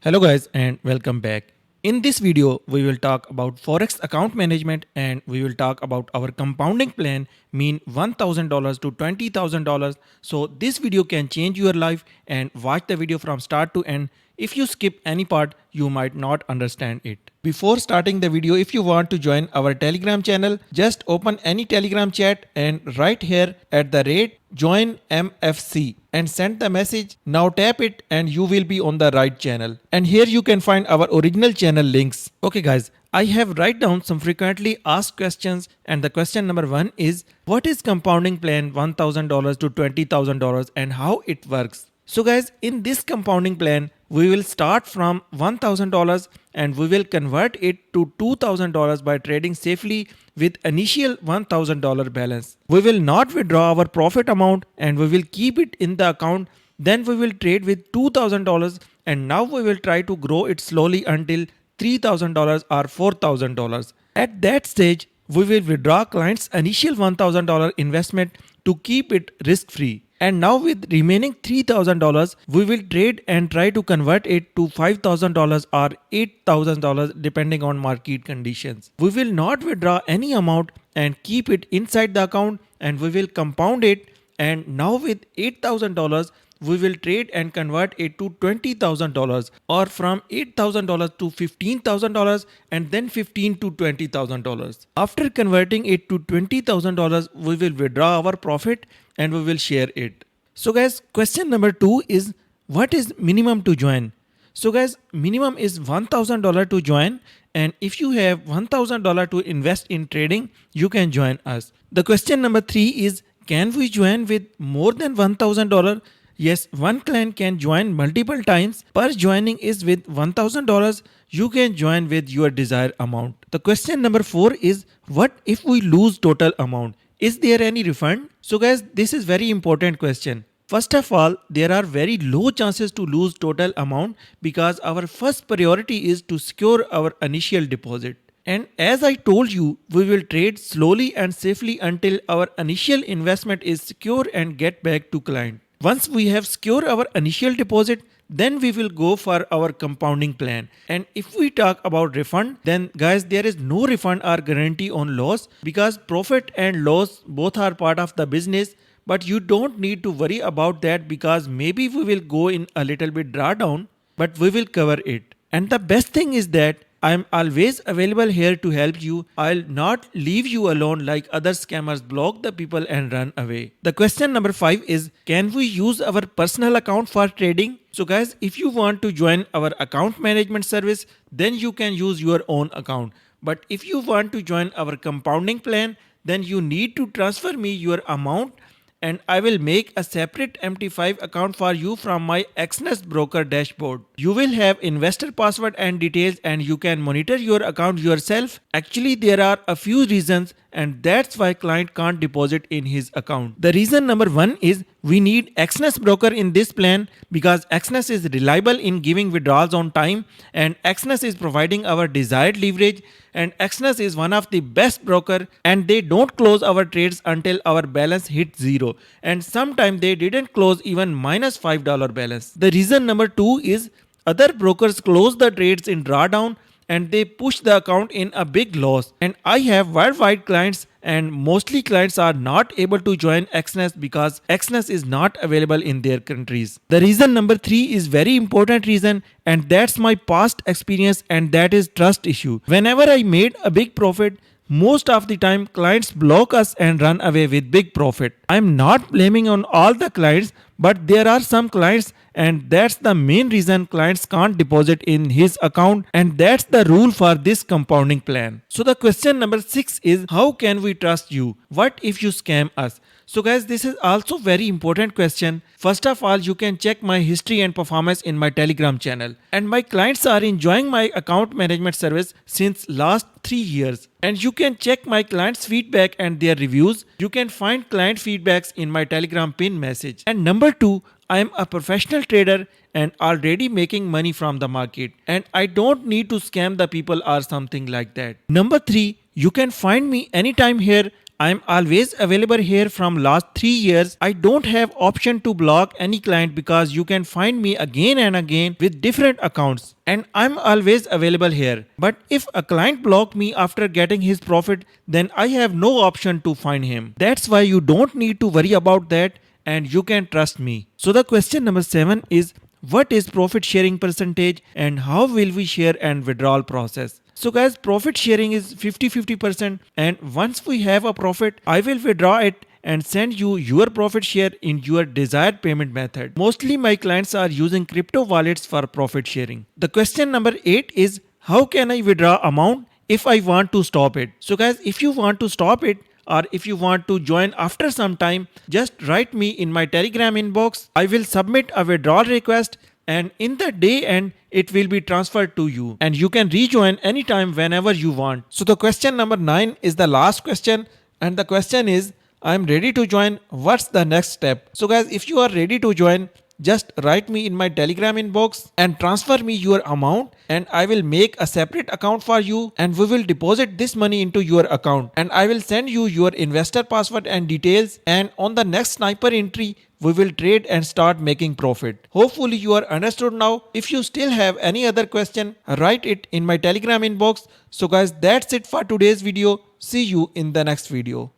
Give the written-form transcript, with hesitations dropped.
Hello guys and welcome back. In this video, we will talk about Forex account management and we will talk about our compounding plan mean $1,000 to $20,000. So this video can change your life and watch the video from start to end. If you skip any part, you might not understand it. Before starting the video, if you want to join our Telegram channel, just open any Telegram chat and right here at the rate join MFC and send the message. Now tap it and you will be on the right channel. And here you can find our original channel links. Okay guys, I have write down some frequently asked questions and the question number 1 is what is compounding plan $1,000 to $20,000 and how it works. So guys, in this compounding plan, we will start from $1,000 and we will convert it to $2,000 by trading safely with initial $1,000 balance. We will not withdraw our profit amount and we will keep it in the account. Then we will trade with $2,000 and now we will try to grow it slowly until $3,000 or $4,000. At that stage, we will withdraw client's initial $1,000 investment to keep it risk-free. And now with remaining $3,000, we will trade and try to convert it to $5,000 or $8,000 depending on market conditions. We will not withdraw any amount and keep it inside the account and we will compound it. And now with $8,000, we will trade and convert it to $20,000 or from $8,000 to $15,000 and then $15,000 to $20,000. After converting it to $20,000, we will withdraw our profit and we will share it. So guys, question number 2 is what is minimum to join? So guys, minimum is $1,000 to join, and if you have $1,000 to invest in trading, you can join us. The question number 3 is can we join with more than $1,000? Yes, one client can join multiple times. Per joining is with $1,000. You can join with your desired amount. The question number 4 is what if we lose total amount? Is there any refund? So guys, this is very important question. First of all, there are very low chances to lose total amount because our first priority is to secure our initial deposit. And as I told you, we will trade slowly and safely until our initial investment is secure and get back to client. Once we have secured our initial deposit, then we will go for our compounding plan. And if we talk about refund, then guys, there is no refund or guarantee on loss because profit and loss both are part of the business. But you don't need to worry about that because maybe we will go in a little bit drawdown, but we will cover it. And the best thing is that I'm always available here to help you. I'll not leave you alone like other scammers block the people and run away. The question number 5 is can we use our personal account for trading? So guys, if you want to join our account management service, then you can use your own account. But if you want to join our compounding plan, then you need to transfer me your amount and I will make a separate MT5 account for you from my Exness broker dashboard. You will have investor password and details and you can monitor your account yourself. Actually, there are a few reasons and that's why client can't deposit in his account. The reason number 1 is we need Exness broker in this plan because Exness is reliable in giving withdrawals on time and Exness is providing our desired leverage and Exness is one of the best broker and they don't close our trades until our balance hits zero and sometimes they didn't close even minus $5 balance. The reason number 2 is other brokers close the trades in drawdown and they push the account in a big loss. And I have worldwide clients and mostly clients are not able to join Exness because Exness is not available in their countries. The reason number 3 is very important reason and that's my past experience and that is trust issue. Whenever I made a big profit, most of the time clients block us and run away with big profit. I'm not blaming on all the clients, but there are some clients and that's the main reason clients can't deposit in his account and that's the rule for this compounding plan. So the question number 6 is how can we trust you? What if you scam us? So guys, this is also very important question. First of all, you can check my history and performance in my Telegram channel. And my clients are enjoying my account management service since last 3 years. And you can check my clients' feedback and their reviews. You can find client feedbacks in my Telegram pin message. And number 2, I am a professional trader and already making money from the market. And I don't need to scam the people or something like that. Number 3, you can find me anytime here. I'm always available here from last 3 years. I don't have option to block any client because you can find me again and again with different accounts, and I'm always available here. But if a client blocked me after getting his profit, then I have no option to find him. That's why you don't need to worry about that and you can trust me. So the question number 7 is, what is profit sharing percentage and how will we share and withdrawal process? So guys, profit sharing is 50-50%, and once we have a profit, I will withdraw it and send you your profit share in your desired payment method. Mostly my clients are using crypto wallets for profit sharing. The question number 8 is, how can I withdraw amount if I want to stop it? So guys, if you want to stop it, or if you want to join after some time, just write me in my Telegram inbox. I will submit a withdrawal request, and in the day end it will be transferred to you and you can rejoin anytime whenever you want. So the question number 9 is the last question, and the question is, I'm ready to join, what's the next step? So guys, if you are ready to join, just write me in my Telegram inbox and transfer me your amount, and I will make a separate account for you and we will deposit this money into your account, and I will send you your investor password and details, and on the next sniper entry we will trade and start making profit. Hopefully you are understood now. If you still have any other question, write it in my Telegram inbox. So guys, that's it for today's video. See you in the next video.